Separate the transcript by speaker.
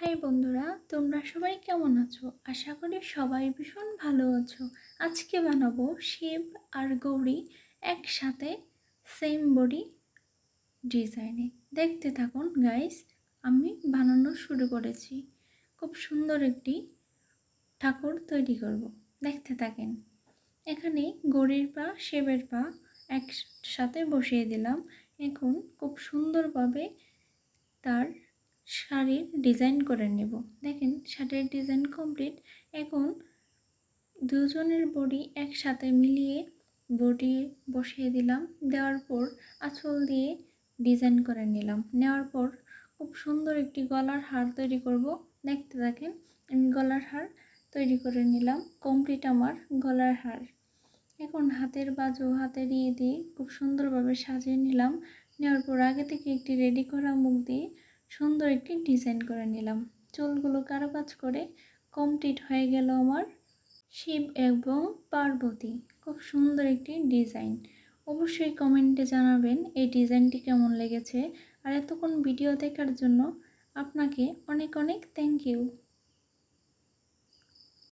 Speaker 1: High বন্ধুরা, তোমরা সবাই কেমন আছো? আশা করি সবাই ভীষণ ভালো আছো। আজকে বানাবো শিব আর গৌরী একসাথে সেম বডি ডিজাইনে। দেখতে থাকুন গাইস, আমি বানানো শুরু করেছি। খুব সুন্দর একটি ঠাকুর তৈরি করব, দেখতে থাকেন। এখানে গৌরীর পা শিবের পা একসাথে বসিয়ে দিলাম। এখন খুব সুন্দরভাবে তার শাড়ির ডিজাইন করে নেব। দেখেন শাড়ির ডিজাইন কমপ্লিট। এখন দুজনের বডি একসাথে মিলিয়ে বডি বসিয়ে দিলাম। দেওয়ার পর আঁচল দিয়ে ডিজাইন করে নিলাম। নেওয়ার পর খুব সুন্দর একটি গলার হার তৈরি করব। দেখতে থাকেন, আমি গলার হার তৈরি করে নিলাম। কমপ্লিট আমার গলার হার। এখন হাতের বাজু হাতে দিয়ে খুব সুন্দরভাবে সাজিয়ে নিলাম। নেওয়ার পর আগে থেকে একটি রেডি করা মুখ দিয়ে সুন্দর একটি ডিজাইন করে নিলাম। চুলগুলো কারুকাজ করে কমপ্লিট হয়ে গেল আমার শিব এবং পার্বতী। খুব সুন্দর একটি ডিজাইন। অবশ্যই কমেন্টে জানাবেন এই ডিজাইনটি কেমন লেগেছে। আর এতক্ষণ ভিডিও দেখার জন্য আপনাকে অনেক অনেক থ্যাংক ইউ।